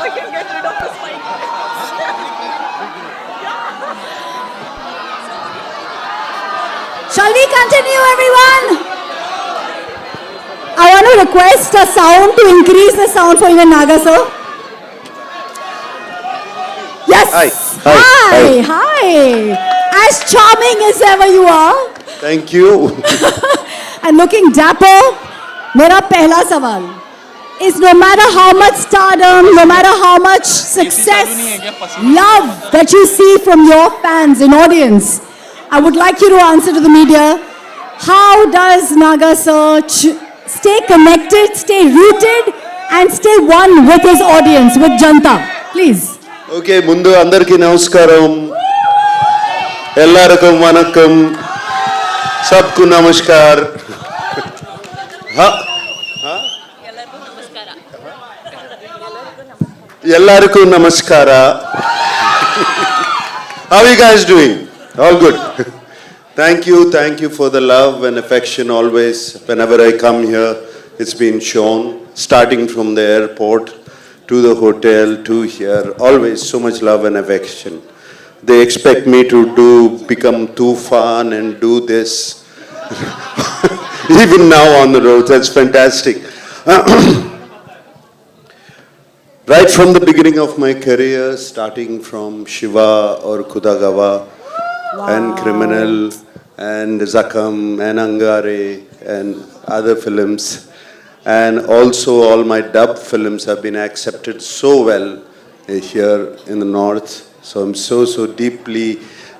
I can get rid of this mic. Shall we continue, everyone? I want to request a sound to increase the sound for even Naga sir. Yes. Hi. Hi. Hi. As charming as ever you are. Thank you. And looking dapper. मेरा पहला सवाल is no matter how much stardom, no matter how much success, love that you see from your fans and audience, I would like you to answer to the media, how does Naga sir stay connected, stay rooted and stay one with his audience, with Janta? Please. Okay, ముందు అందరికీ నమస్కారం. ఎల్లరికీ వణకం. सबको नमस्कार. ఎల్లరికీ నమస్కార. How are you guys doing? All good. Thank you for the love and affection always. Whenever I come here, it's been shown, starting from the airport to the hotel to here, always so much love and affection. They expect me to become too fun and do this. Even now on the road, that's fantastic. Right from the beginning of my career, starting from Shiva or Kudagawa, and Criminal and Zakam and Angare and other films, and also all my dub films have been accepted so well here in the north. So I'm so deeply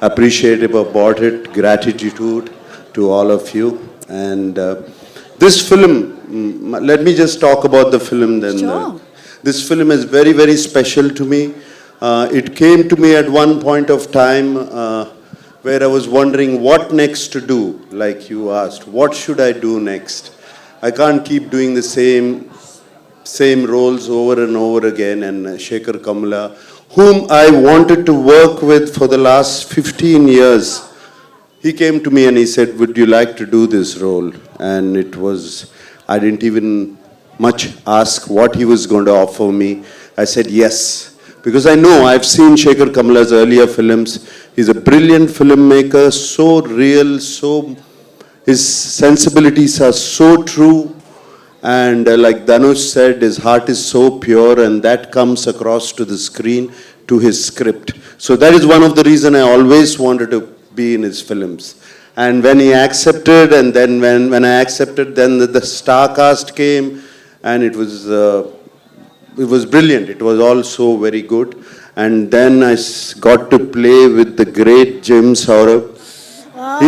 appreciative about it. Gratitude to all of you. And this film, let me just talk about the film then. Sure. This film is very special to me. It came to me at one point of time where I was wondering what next to do, like you asked. What should I do next? I can't keep doing the same roles over and over again. And Shekhar Kamla, whom I wanted to work with for the last 15 years, he came to me and he said, would you like to do this role? And it was, I didn't even much ask what he was going to offer me. I said yes, because I know I've seen Shekhar Kamla's earlier films. He's a brilliant filmmaker, so real, his sensibilities are so true. And like Dhanush said, his heart is so pure, and that comes across to the screen, to his script. So that is one of the reasons I always wanted to be in his films. And when he accepted, and then when I accepted, then the star cast came, and it was brilliant. It was all so very good. And then I got to play with the great Jim Saurabh.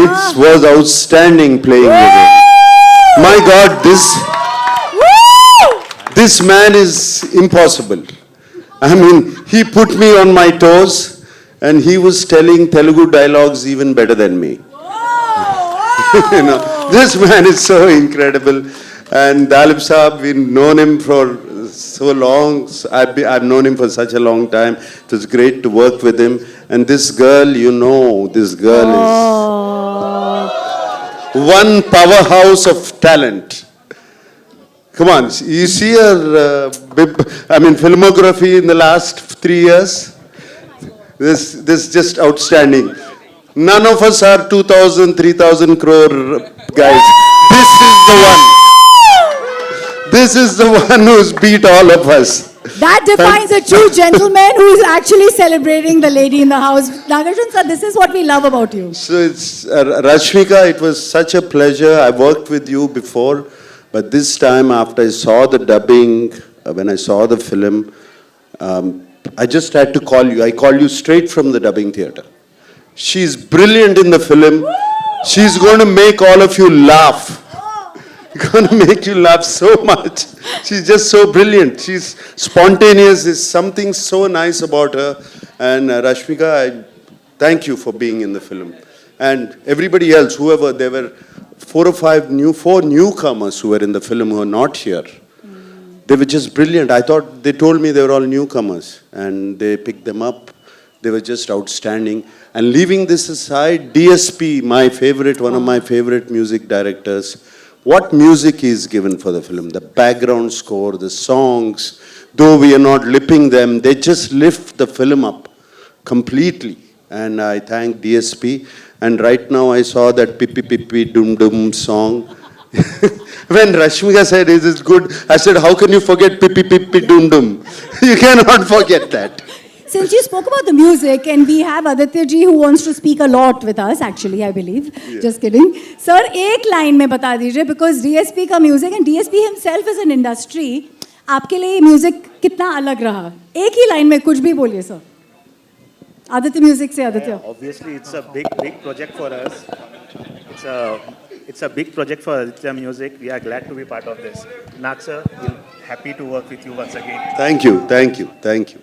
It was outstanding playing with him. My God, this man is impossible. I mean, he put me on my toes, and he was telling Telugu dialogues even better than me. You know, this man is so incredible. And Dalip Saab, we've known him for so long. I've known him for such a long time. It was great to work with him. And this girl, this girl is one powerhouse of talent. Come on, you see her, filmography in the last 3 years? This is just outstanding. None of us are 2,000, 3,000 crore guys. This is the one. This is the one who's beat all of us. That defines a true gentleman who is actually celebrating the lady in the house. Nagarjun sir, this is what we love about you. So it's Rashmika, it was such a pleasure. I worked with you before, but this time after I saw the dubbing, when I saw the film, I just had to call you. I called you straight from the dubbing theater. She's brilliant in the film. She's going to make all of you laugh. Going to make you laugh so much. She's just so brilliant. She's spontaneous. There's something so nice about her. And Rashmika, I thank you for being in the film. And everybody else, whoever, there were 4 newcomers who were in the film who are not here. They were just brilliant. I thought, they told me they were all newcomers, and they picked them up. They were just outstanding. And leaving this aside, DSP, one of my favorite music directors, what music is given for the film, the background score, the songs, though we are not lipping them, they just lift the film up completely. And I thank DSP. And right now I saw that Pippi Pippi Dum Dum song. When Rashmika said, is it good? I said, how can you forget Pippi Pippi Dum Dum? You cannot forget that. Since you spoke about the music, and we have Aditya ji who wants to speak a lot with us, actually, I believe. Yeah. Just kidding. Sir, एक line में बता दीजिए, because DSP का music and DSP himself is an industry. आपके लिए music कितना अलग रहा? एक ही line में कुछ भी बोलिए sir. Aditya Music से Aditya. Obviously, it's a big project for us. It's a big project for Aditya Music. We are glad to be part of this. Nag sir, we're happy to work with you once again. Thank you, thank you, thank you.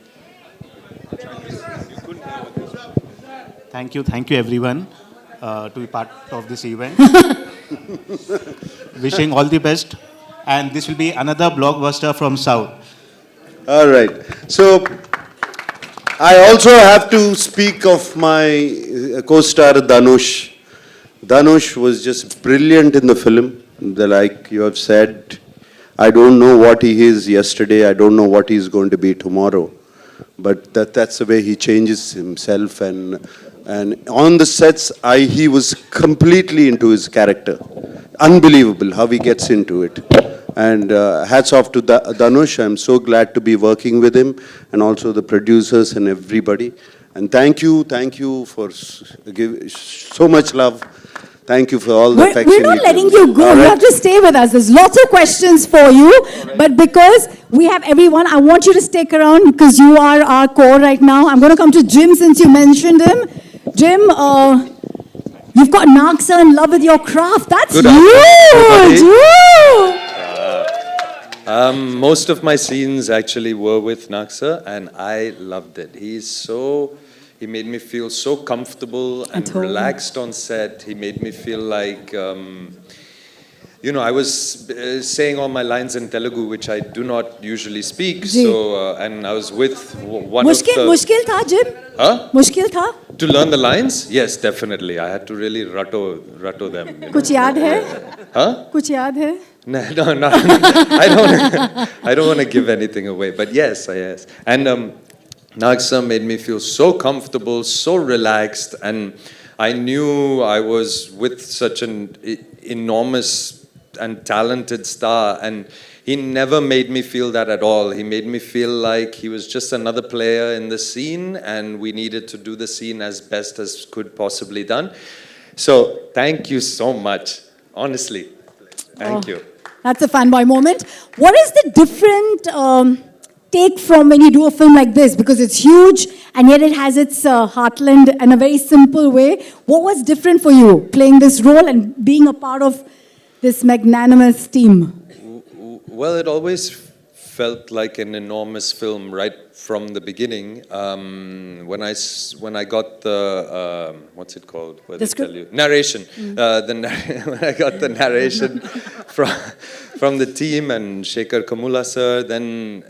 Thank you everyone to be part of this event. Wishing all the best, and this will be another blockbuster from South. All right. So, I also have to speak of my co-star Dhanush. Dhanush was just brilliant in the film. Like you have said, I don't know what he is yesterday. I don't know what he's going to be tomorrow. But that's the way he changes himself. And on the sets, he was completely into his character. Unbelievable how he gets into it. And hats off to Dhanush. I'm so glad to be working with him, and also the producers and everybody. And thank you for giving so much love. Thank you for all the affection. We're not letting you go. Right. You have to stay with us. There's lots of questions for you. Right. But because we have everyone, I want you to stick around because you are our core right now. I'm going to come to Jim since you mentioned him. Jim, you've got Nag sir in love with your craft. That's huge! Most of my scenes actually were with Nag sir, and I loved it. He made me feel so comfortable and relaxed on set. He made me feel like, I was saying all my lines in Telugu, which I do not usually speak. So, and I was with one of the... Mushkil tha, Jim? Huh? Mushkil tha? To learn the lines? Yes, definitely. I had to really rattle them. Kuch yaad hai? Huh? Kuch yaad hai? No, I don't want to give anything away. But yes. And Nag sir made me feel so comfortable, so relaxed, and I knew I was with such an enormous and talented star, and he never made me feel that at all. He made me feel like he was just another player in the scene, and we needed to do the scene as best as could possibly done. So thank you so much, honestly. Thank you. That's a fanboy moment. What is the different take from when you do a film like this? Because it's huge and yet it has its heartland in a very simple way. What was different for you playing this role and being a part of this magnanimous team? Well, it always felt like an enormous film right from the beginning. When I got the what's it called? What the they tell you? Narration. When I got the narration from the team and Shekhar Kamula sir, then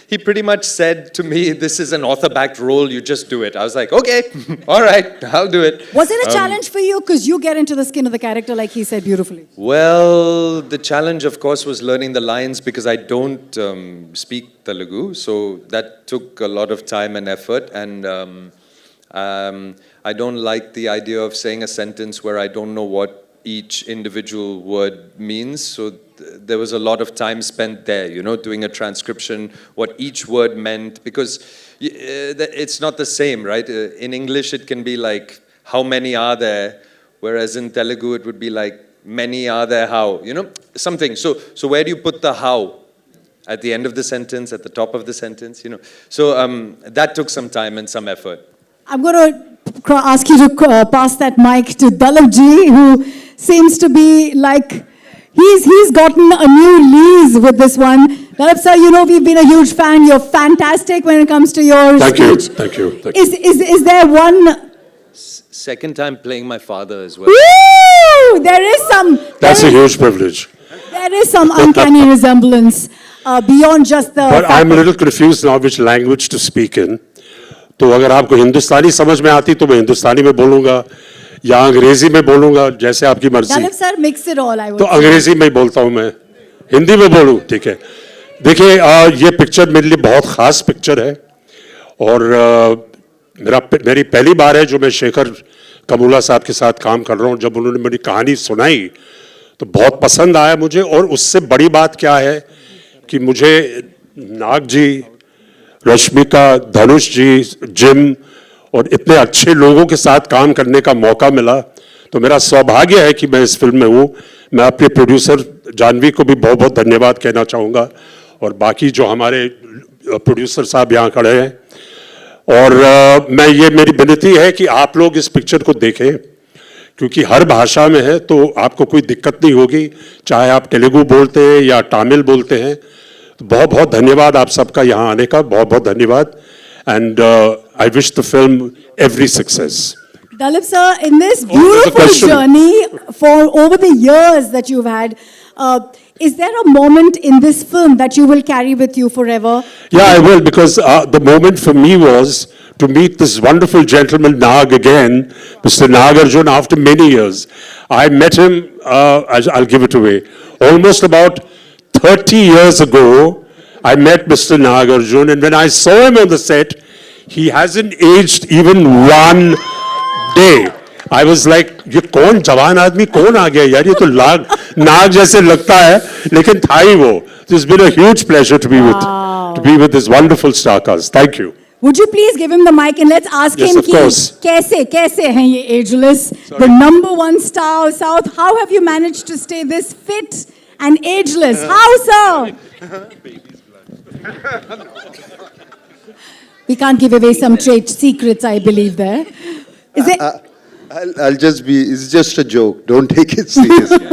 he pretty much said to me, "This is an author-backed role. You just do it." I was like, "Okay, all right, I'll do it." Was it a challenge for you because you get into the skin of the character, like he said beautifully? Well, the challenge, of course, was learning the lines because I don't speak Telugu, so that took a lot of time and effort, and I don't like the idea of saying a sentence where I don't know what each individual word means, so there was a lot of time spent there, doing a transcription, what each word meant, because it's not the same, right? In English it can be like, how many are there, whereas in Telugu it would be like, many are there how, something. So where do you put the how? At the end of the sentence, at the top of the sentence, So that took some time and some effort. I'm going to ask you to pass that mic to Dalip ji, who seems to be like, he's gotten a new lease with this one. Dalip sir, we've been a huge fan. You're fantastic when it comes to your speech. Thank you. Is there one... Second time playing my father as well. Woo! That's a huge privilege. There is some uncanny resemblance beyond just the... But I'm a little confused now which language to speak in. तो अगर आपको हिंदुस्तानी समझ में आती तो मैं हिंदुस्तानी में बोलूँगा. या अंग्रेजी में बोलूंगा, जैसे आपकी मर्जी। Dalip sir, mix it all. I would तो say. अंग्रेजी में ही बोलता हूं मैं, हिंदी में बोलूं, ठीक है। देखिए ये पिक्चर मेरे लिए बहुत खास पिक्चर है और मेरी पहली बार है जो मैं शेखर कमूला साहब के साथ काम कर रहा हूं। जब उन्होंने मेरी कहानी सुनाई तो बहुत पसंद आया मुझे, और उससे बड़ी बात क्या है कि मुझे नाग जी, रश्मिका, धनुष जी, जिम और इतने अच्छे लोगों के साथ काम करने का मौका मिला, तो मेरा सौभाग्य है कि मैं इस फिल्म में हूँ। मैं अपने प्रोड्यूसर जानवी को भी बहुत बहुत धन्यवाद कहना चाहूँगा, और बाकी जो हमारे प्रोड्यूसर साहब यहाँ खड़े हैं। और मेरी विनती है कि आप लोग इस पिक्चर को देखें, क्योंकि हर भाषा में है, तो आपको कोई दिक्कत नहीं होगी, चाहे आप तेलुगु बोलते हैं या तमिल बोलते हैं। तो बहुत बहुत धन्यवाद आप सबका यहाँ आने का, बहुत बहुत धन्यवाद। And I wish the film every success. Dalip sir, in this the beautiful question. journey for over the years that you've had, is there a moment in this film that you will carry with you forever? Yeah, I will, because the moment for me was to meet this wonderful gentleman, Nag, again, Mr. Nagarjun, after many years. I met him, I'll give it away, almost about 30 years ago. I met Mr. Nagarjun, and when I saw him on the set, he hasn't aged even one day. I was like, ये कौन जवान आदमी कौन आ गया यार, ये तो नाग जैसे लगता है, लेकिन था ही वो. It's been a huge pleasure to be with this wonderful star cast. Thank you. Would you please give him the mic and let's ask Yes, him of course. कैसे हैं ये ageless, the number one star of South? How have you managed to stay this fit and ageless? How, sir? We can't give away some trade secrets, I believe there. Is it? I'll just be, it's just a joke. Don't take it seriously.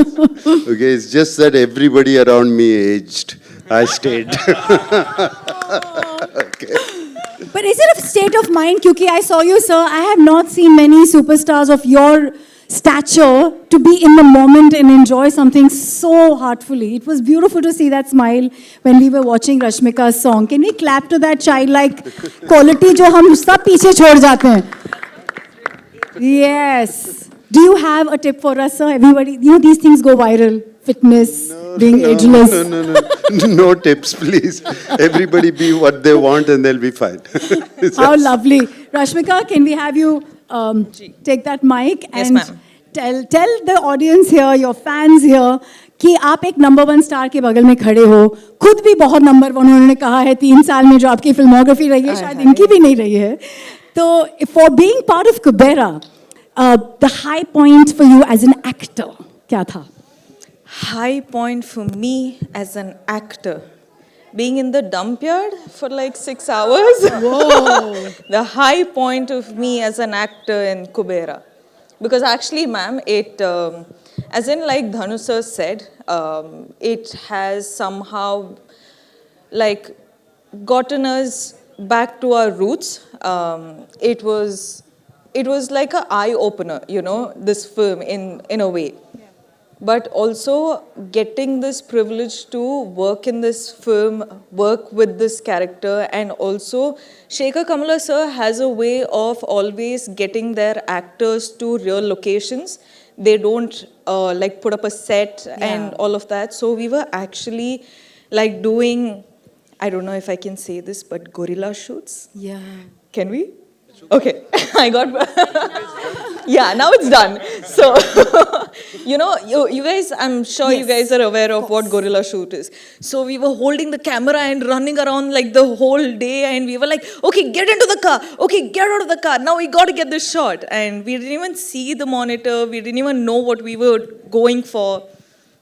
Okay, it's just that everybody around me aged. I stayed. But is it a state of mind? Because I saw you, sir. I have not seen many superstars of your stature to be in the moment and enjoy something so heartfully. It was beautiful to see that smile when we were watching Rashmika's song. Can we clap to that childlike quality जो हम सब पीछे छोड़ जाते हैं? Yes. Do you have a tip for us, sir? Everybody, you know these things go viral. Fitness, being ageless. No tips, please. Everybody be what they want and they'll be fine. How lovely. Rashmika, can we have you take that mic Yes, and ma'am. tell the audience here, your fans here, कि आप एक number one star के बगल में खड़े हो, खुद भी बहुत नंबर वन उन्होंने कहा है 3 साल में जो आपकी फिल्मोग्राफी रही है, शायद इनकी भी नहीं रही है. तो for being part of Kubera, the high point for you as an actor, क्या था? High point for me as an actor. Being in the dump yard for like 6 hours. Whoa. The high point of me as an actor in Kubera. Because actually, ma'am, it, as in like Dhanu sir said, it has somehow like gotten us back to our roots. It was like an eye opener, you know, this film in a way. But also getting this privilege to work in this film, work with this character, and also Shekhar Kamala sir has a way of always getting their actors to real locations. They don't like put up a set and all of that. So we were actually like doing, I don't know if I can say this, but gorilla shoots. Yeah. Can we? Okay, I got. Yeah, now it's done. So, you know, you guys, I'm sure you guys are aware of what gorilla shoot is. So we were holding the camera and running around like the whole day, and we were like, okay, get into the car. Okay, get out of the car. Now we got to get this shot. And we didn't even see the monitor. We didn't even know what we were going for.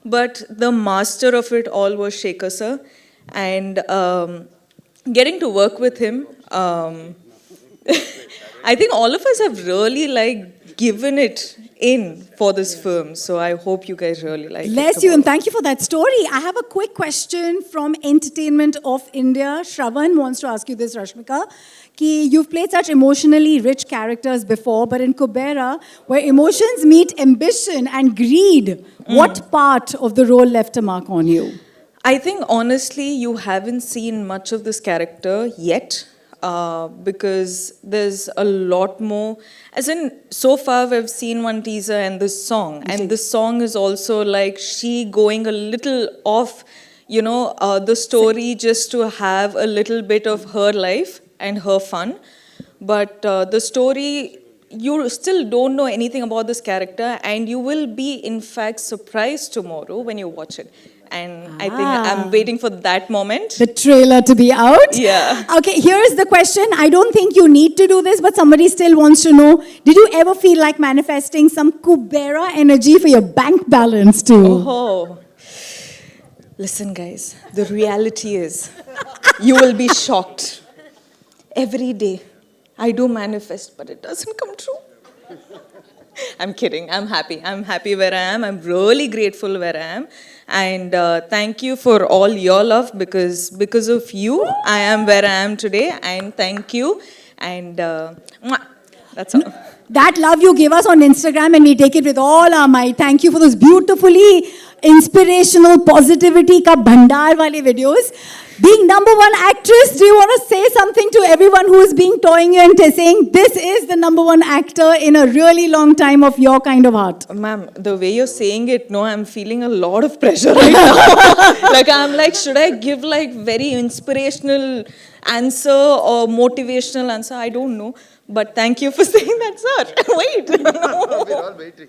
But the master of it all was Shekhar sir. And getting to work with him, I think all of us have really like given it in for this film. So I hope you guys really like it. Bless you and thank you for that story. I have a quick question from Entertainment of India. Shravan wants to ask you this, Rashmika. Ki you've played such emotionally rich characters before, but in Kubera, where emotions meet ambition and greed, what part of the role left a mark on you? I think honestly, you haven't seen much of this character yet. because there's a lot more. As in, so far we've seen one teaser and this song, and this song is also like she going a little off, the story just to have a little bit of her life and her fun. But the story, you still don't know anything about this character, and you will be in fact surprised tomorrow when you watch it. And I think I'm waiting for that moment. The trailer to be out. Yeah. Okay, here is the question. I don't think you need to do this, but somebody still wants to know. Did you ever feel like manifesting some Kubera energy for your bank balance too? Oh. Listen, guys, the reality is you will be shocked. Every day I do manifest, but it doesn't come true. I'm kidding. I'm happy. I'm happy where I am. I'm really grateful where I am. And thank you for all your love, because of you, I am where I am today. And thank you. And mwah, that's all. That love you give us on Instagram, and we take it with all our might. Thank you for those beautifully inspirational positivity ka bhandar wale videos. Being #1 actress, do you want to say something to everyone who is being toying you and saying this is the #1 actor in a really long time of your kind of art? Ma'am, the way you're saying it, no, I'm feeling a lot of pressure right now. I'm like, should I give like very inspirational answer or motivational answer? I don't know. But thank you for saying that, sir. Wait. We're all waiting.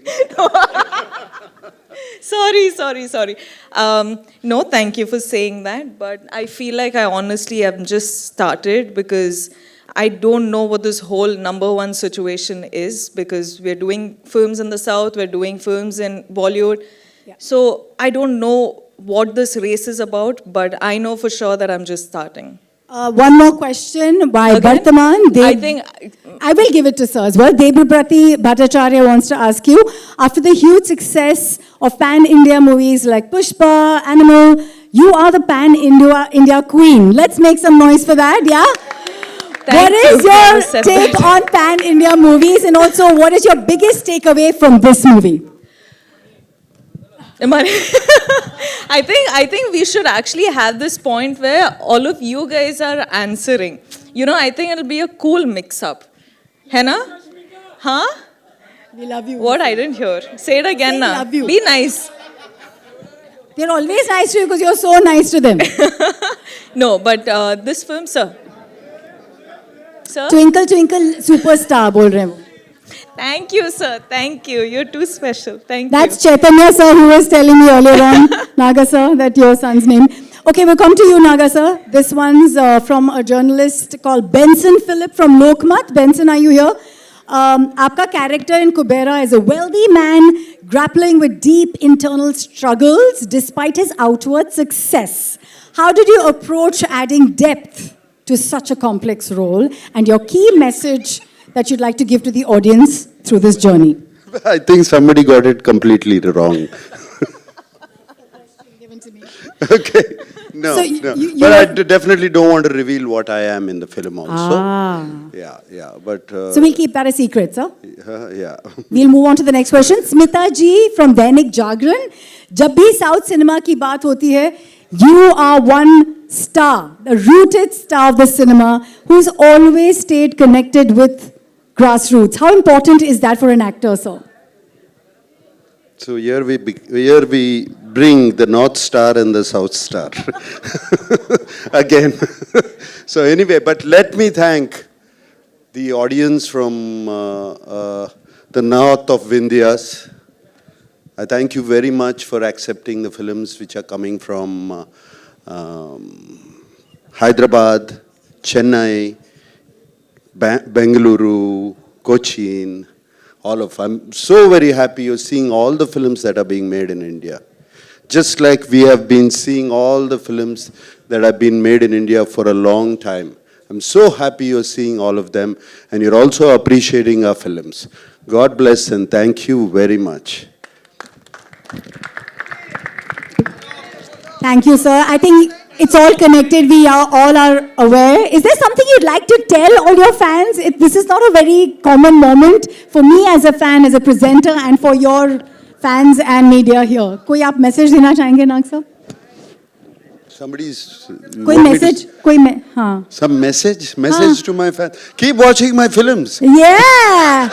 Sorry. No, thank you for saying that. But I feel like I honestly have just started, because I don't know what this whole #1 situation is, because we're doing films in the South, we're doing films in Bollywood. Yeah. So I don't know what this race is about, but I know for sure that I'm just starting. One more question by Again? Bartaman. I will give it to sir as well. Debabrati Bhattacharya wants to ask you, after the huge success of pan-India movies like Pushpa, Animal, you are the pan-India queen. Let's make some noise for that, yeah? What is your take on pan-India movies, and also what is your biggest takeaway from this movie? I think we should actually have this point where all of you guys are answering. I think it'll be a cool mix-up. Henna? Huh? We love you. What? I didn't hear. Say it again now. Love you. Be nice. They're always nice to you because you're so nice to them. No, but this film, sir. Sir? Twinkle, twinkle, superstar, bol rahe hain wo. Thank you, sir. Thank you. You're too special. Thank That's you. Chaitanya sir who was telling me earlier on, Naga sir, that your son's name. Okay, we'll come to you, Naga sir. This one's from a journalist called Benson Philip from Lokmat. Benson, are you here? Aapka character in Kubera is a wealthy man grappling with deep internal struggles despite his outward success. How did you approach adding depth to such a complex role, and your key message that you'd like to give to the audience through this journey? I think somebody got it completely wrong. Okay. No, So no. you But I are- definitely don't want to reveal what I am in the film also. Yeah. But So we'll keep that a secret, sir. yeah. We'll move on to the next question. Smita ji from Dainik Jagran. जब भी South cinema की बात होती है, you are one star, the rooted star of the cinema, who's always stayed connected with grassroots. How important is that for an actor, sir? So here we bring the North Star and the South Star again. So anyway, but let me thank the audience from the north of Vindhyas. I thank you very much for accepting the films which are coming from Hyderabad, Chennai, Bengaluru, Cochin. I'm so very happy you're seeing all the films that are being made in India. Just like we have been seeing all the films that have been made in India for a long time. I'm so happy you're seeing all of them, and you're also appreciating our films. God bless and thank you very much. Thank you, sir. I think it's all connected. We are all are aware. Is there something you'd like to tell all your fans? This is not a very common moment for me as a fan, as a presenter, and for your fans and media here. कोई आप message देना चाहेंगे, नाग sir? Somebody's. कोई message हाँ Some message to my fans. Keep watching my films. yeah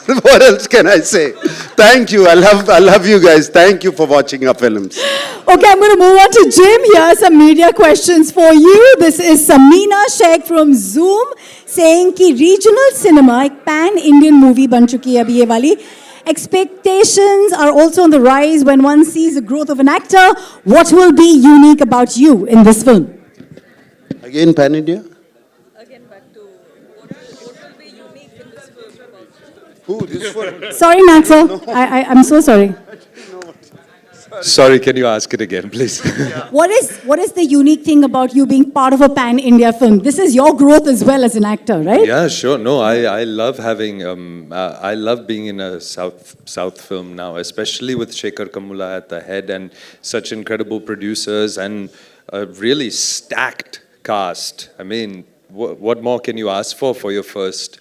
What else can I say? Thank you. I love you guys. Thank you for watching our films. Okay, I'm going to move on to Jim. Here are some media questions for you. This is Samina Sheikh from Zoom saying कि regional cinema एक pan Indian movie बन चुकी है अभी ये वाली. Expectations are also on the rise when one sees the growth of an actor. What will be unique about you in this film? Again, Pan India? Again, back to what will be unique in this film about Who? This one? Sorry, Naxa. I'm so sorry. Sorry, can you ask it again, please? What is the unique thing about you being part of a pan-India film? This is your growth as well as an actor, right? Yeah, sure. No, I love having, I love being in a South film now, especially with Shekhar Kamula at the head and such incredible producers and a really stacked cast. I mean, what more can you ask for your first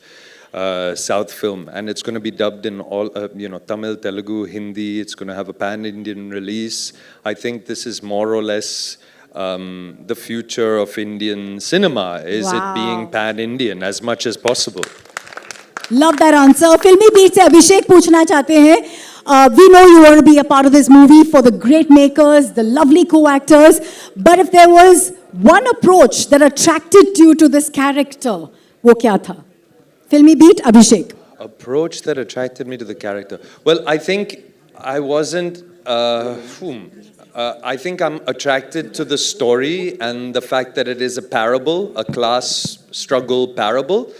South film? And it's going to be dubbed in all, Tamil, Telugu, Hindi. It's going to have a pan-Indian release. I think this is more or less the future of Indian cinema. Is Wow. it being pan-Indian as much as possible? Love that answer. Filmy Beat से अभिषेक पूछना चाहते हैं. We know you want to be a part of this movie for the great makers, the lovely co-actors. But if there was one approach that attracted you to this character, वो क्या था? Filmy Beat, Abhishek. Approach that attracted me to the character. Well, I think I wasn't. I think I'm attracted to the story and the fact that it is a parable, a class struggle parable.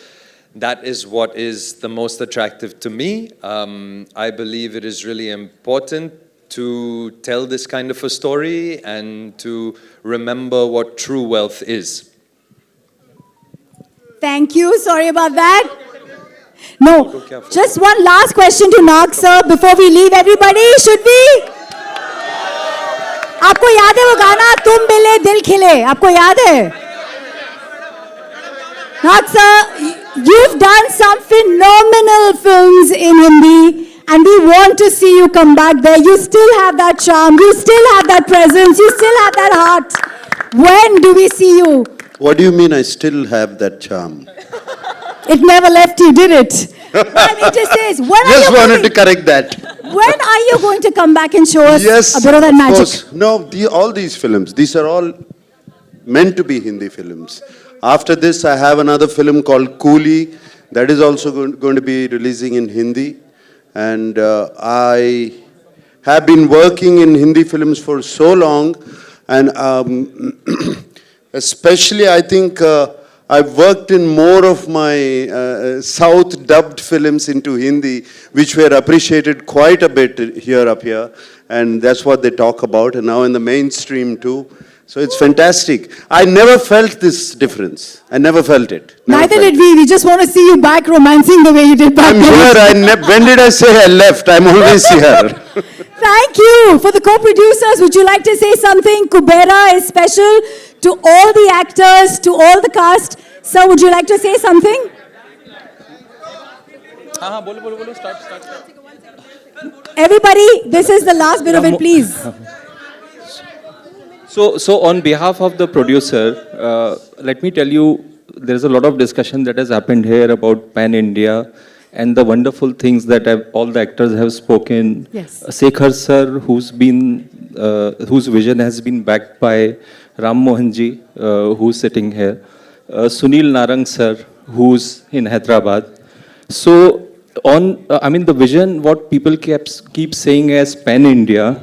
That is what is the most attractive to me. I believe it is really important to tell this kind of a story and to remember what true wealth is. Thank you. Sorry about that. No, just one last question to Nag sir before we leave. Everybody, should we? आपको याद है वो गाना तुम मिले दिल खिले? आपको याद है? Nag sir, you've done some phenomenal films in Hindi, and we want to see you come back there. You still have that charm. You still have that presence. You still have that heart. When do we see you? What do you mean I still have that charm? It never left you, did it? I mean, just says, when are Just you wanted going, to correct that. when are you going to come back and show us Yes, a bit of that magic? course. No, all these films, these are all meant to be Hindi films. After this, I have another film called Coolie that is also going to be releasing in Hindi. And I have been working in Hindi films for so long, and especially I think I've worked in more of my South dubbed films into Hindi, which were appreciated quite a bit up here, and that's what they talk about, and now in the mainstream too. So it's fantastic. I never felt this difference. I never felt it. Neither did we. We just want to see you back romancing the way you did back I'm then. here. When did I say I left? I'm always here. Thank you. For the co-producers, would you like to say something? Kubera is special to all the actors, to all the cast. Sir, would you like to say something? बोलो start. Everybody, this is the last bit of it, please. So on behalf of the producer, let me tell you, there is a lot of discussion that has happened here about Pan India and the wonderful things that all the actors have spoken. Yes. Shekhar sir, whose vision has been backed by Ram Mohan ji, who's sitting here. Sunil Narang sir, who's in Hyderabad. So the vision, what people keep saying as Pan India,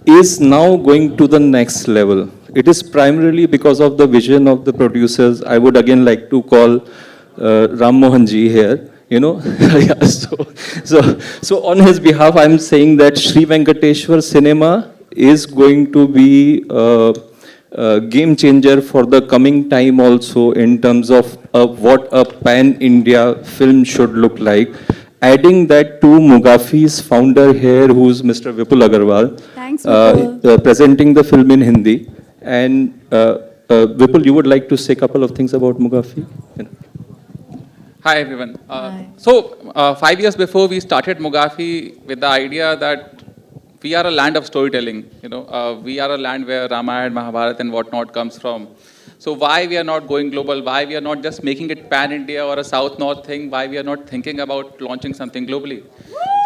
is now going to the next level. It is primarily because of the vision of the producers. I would again like to call Ram Mohan ji here. Yeah, so on his behalf, I'm saying that Sri Venkateshwar Cinema is going to be a game changer for the coming time also in terms of what a pan-India film should look like. Adding that to Mugafi's founder here, who's Mr. Vipul Agarwal, Thanks, Vipul. presenting the film in Hindi. And Vipul, you would like to say a couple of things about Mugafi? Hi everyone. Hi. So 5 years before we started Mugafi with the idea that we are a land of storytelling. We are a land where Ramayana, Mahabharata, and whatnot comes from. So why we are not going global? Why we are not just making it pan India or a South North thing? Why we are not thinking about launching something globally?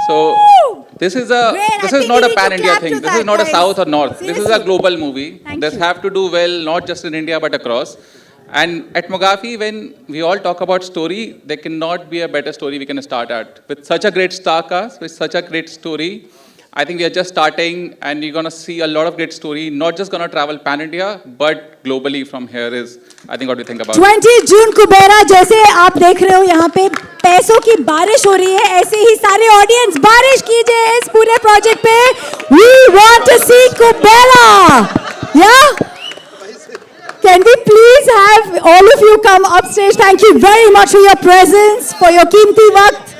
So this is Great. I this think is not we a need to pan India clap thing. to This that, is not a guys. South or North. This is a Seriously. global movie. Thank This you. have to do well, not just in India but across. And at Mogafi, when we all talk about story, there cannot be a better story we can start at. With such a great star cast, with such a great story, I think we are just starting and you're going to see a lot of great story, not just going to travel pan-India, but globally from here is, I think, what we think about. 20 जून कुबेरा जैसे आप देख रहे हो यहाँ पे पैसों की बारिश हो रही है, ऐसे ही सारे ऑडियंस बारिश कीजिए इस पूरे प्रोजेक्ट पे. We want to see Kubera. Yeah? Can we please have all of you come upstage? Thank you very much for your presence, for your कीमती वक्त.